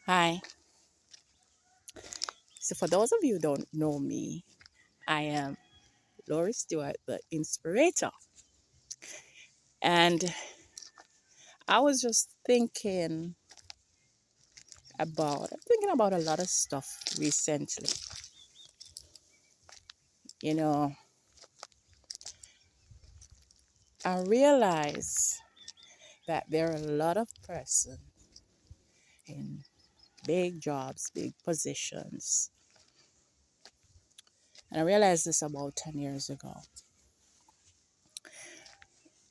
Hi. So, for those of you who don't know me, I am Lori Stewart, the Inspirator. And I was just thinking about a lot of stuff recently. You know, I realize that there are a lot of persons in big jobs, big positions. And I realized this about 10 years ago.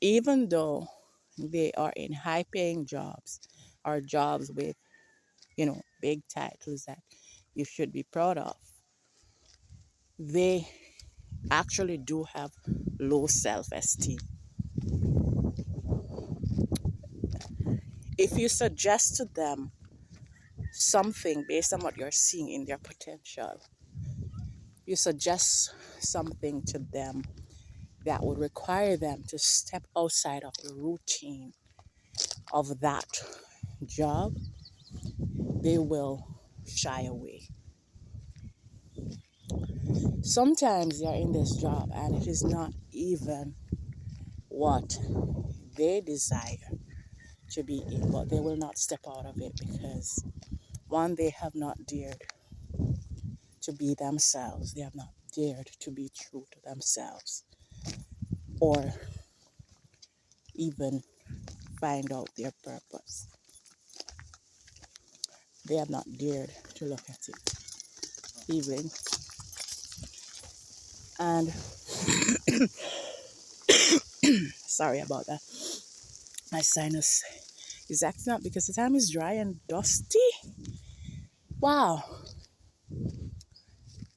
Even though they are in high paying jobs or jobs with, big titles that you should be proud of, they actually do have low self esteem. If you suggest to them something based on what you're seeing in their potential, you suggest something to them that would require them to step outside of the routine of that job, they will shy away. Sometimes they're in this job and it is not even what they desire to be in, but they will not step out of it because one, they have not dared to be themselves. They have not dared to be true to themselves or even find out their purpose. They have not dared to look at it even. And sorry about that. My sinus is acting up because the time is dry and dusty. Wow.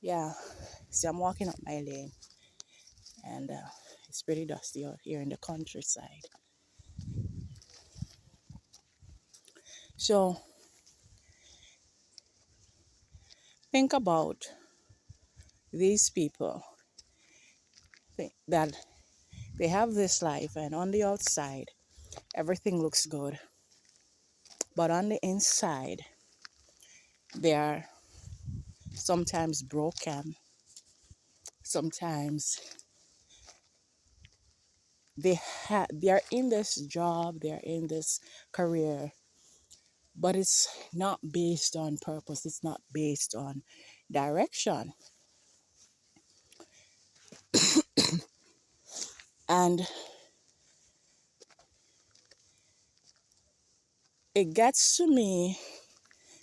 Yeah. See, I'm walking up my lane and it's pretty dusty out here in the countryside. So think about these people that they have this life, and on the outside, everything looks good. But on the inside, they are sometimes broken. Sometimes they are in this job, they are in this career, but it's not based on purpose. It's not based on direction. And it gets to me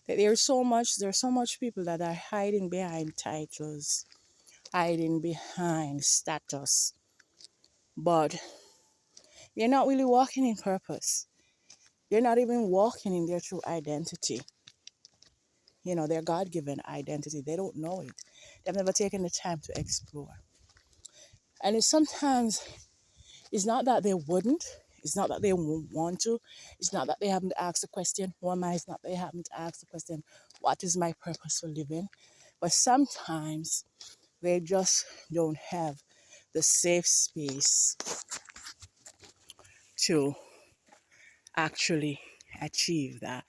that there's so much people that are hiding behind titles, hiding behind status, but they're not really walking in purpose. They're not even walking in their true identity, their God given identity. They don't know it. They've never taken the time to explore. And it's not that they wouldn't, it's not that they won't want to, it's not that they haven't asked the question, who am I? It's not that they haven't asked the question, what is my purpose for living? But sometimes they just don't have the safe space to actually achieve that.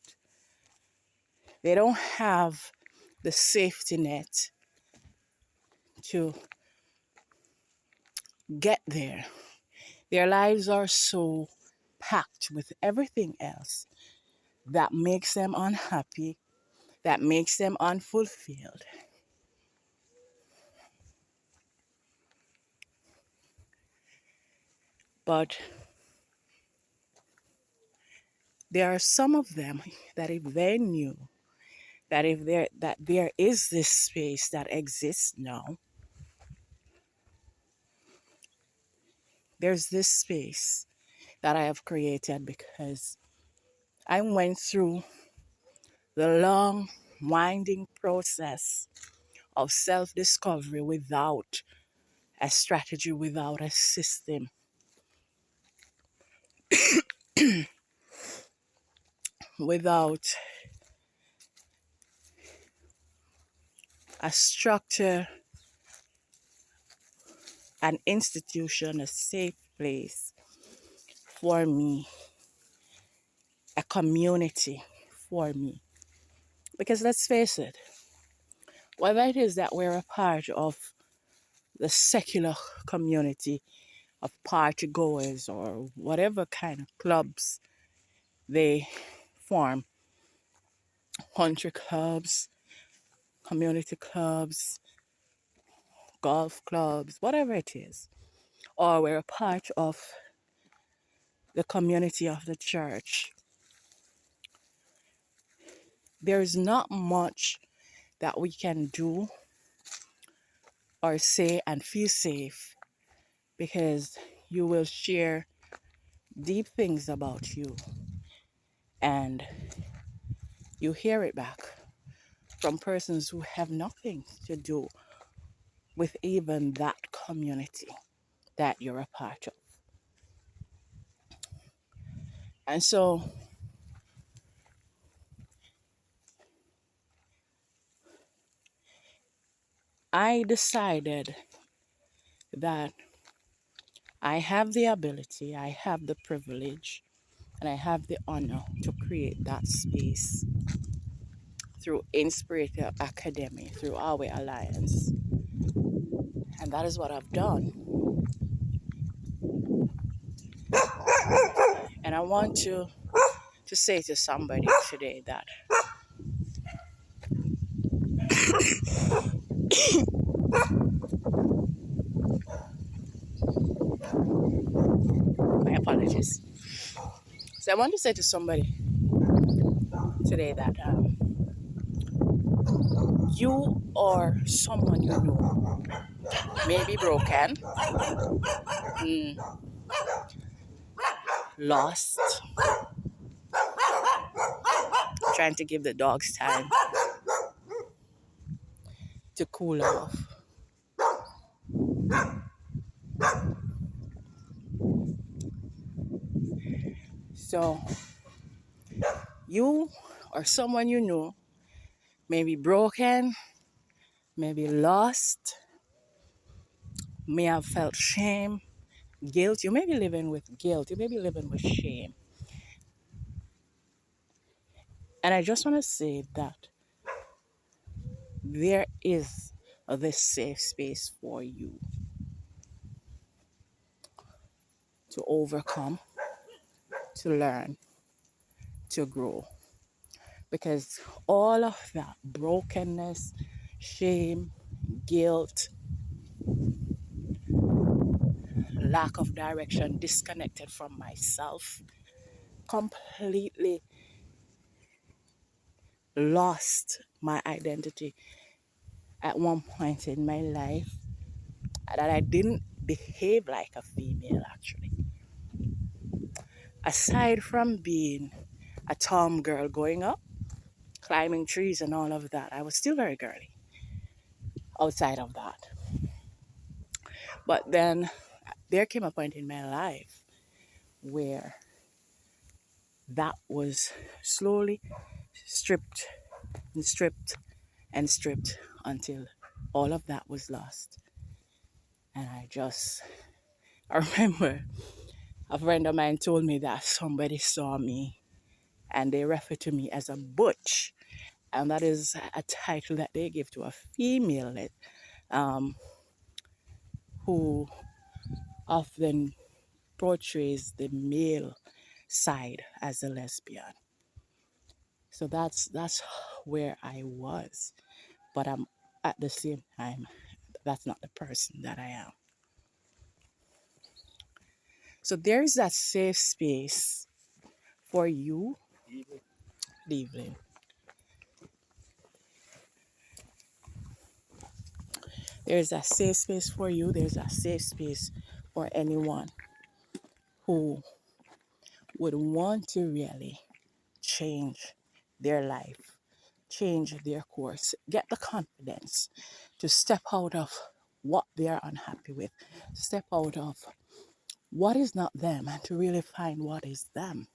They don't have the safety net to get there. Their lives are so packed with everything else that makes them unhappy, that makes them unfulfilled. But there are some of them that if they knew that there is this space that exists now, there's this space that I have created because I went through the long, winding process of self discovery without a strategy, without a system, without a structure, an institution, a safe place for me, a community for me. Because let's face it, whether it is that we're a part of the secular community of party goers or whatever kind of clubs they form, country clubs, community clubs, golf clubs, whatever it is, or we're a part of the community of the church, there's not much that we can do or say and feel safe because you will share deep things about you and you hear it back from persons who have nothing to do with even that community that you're a part of. And so I decided that I have the ability, I have the privilege, and I have the honor to create that space through Inspirator Academy, through our alliance. And that is what I've done. And I want to say to somebody today that my apologies. So I want to say to somebody today that you or someone you know may be broken, mm, lost, trying to give the dogs time to cool off. So you or someone you know may be broken, may be lost, may have felt shame, guilt. You may be living with guilt. You may be living with shame. And I just want to say that there is this safe space for you to overcome, to learn, to grow. Because all of that brokenness, shame, guilt, lack of direction, disconnected from myself, completely lost my identity at one point in my life, that I didn't behave like a female actually. Aside from being a tom girl growing up, climbing trees and all of that, I was still very girly outside of that. But then there came a point in my life where that was slowly stripped and stripped and stripped until all of that was lost. And I remember a friend of mine told me that somebody saw me and they referred to me as a butch. And that is a title that they give to a female um, who often portrays the male side as a lesbian. So that's where I was. But I'm at the same time, that's not the person that I am. So there's that safe space for you, Evelyn. There's a safe space for you. There's a safe space for anyone who would want to really change their life, change their course, get the confidence to step out of what they are unhappy with, step out of what is not them, and to really find what is them,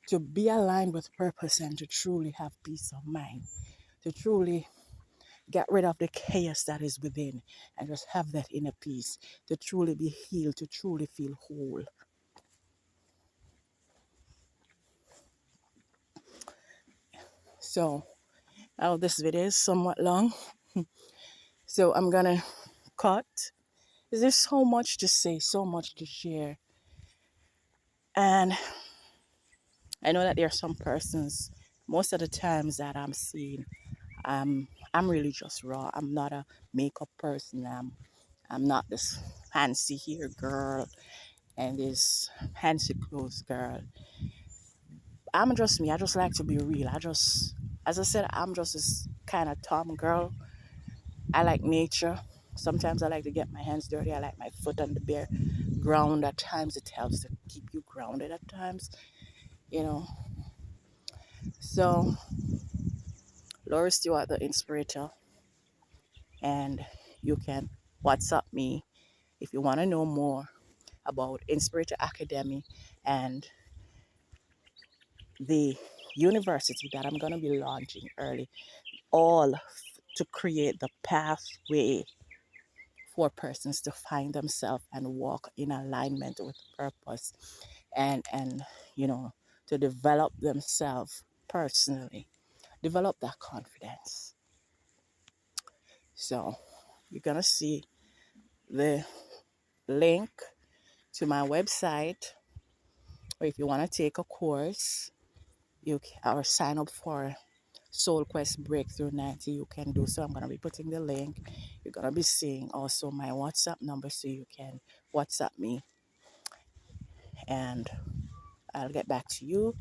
to be aligned with purpose and to truly have peace of mind, to truly get rid of the chaos that is within and just have that inner peace, to truly be healed, to truly feel whole. So Oh, this video is somewhat long, so I'm gonna cut. There's so much to say, so much to share, and I know that there are some persons. Most of the times that I'm seeing, I'm really just raw. I'm not a makeup person. I'm not this fancy hair girl and this fancy clothes girl. I'm just me. I just like to be real. As I said, I'm just this kind of Tom girl. I like nature. Sometimes I like to get my hands dirty. I like my foot on the bare ground. At times it helps to keep you grounded at times, you know. So, Laura Stewart, the Inspirator, and you can WhatsApp me if you want to know more about Inspirator Academy and the university that I'm going to be launching early, all to create the pathway for persons to find themselves and walk in alignment with purpose and to develop themselves personally, develop that confidence. So you're going to see the link to my website, or if you want to take a course, or sign up for Soul Quest Breakthrough 90, you can do so. I'm going to be putting the link. You're going to be seeing also my WhatsApp number, so you can WhatsApp me and I'll get back to you.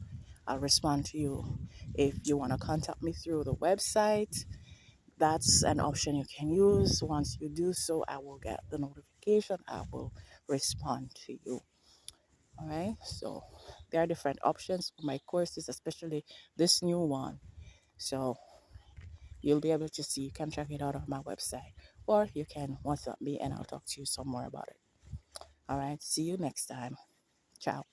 I'll respond to you. If you want to contact me through the website, that's an option you can use. Once you do so, I will get the notification. I will respond to you. All right. So there are different options for my courses, especially this new one. So you'll be able to see. You can check it out on my website, or you can WhatsApp me and I'll talk to you some more about it. All right. See you next time. Ciao.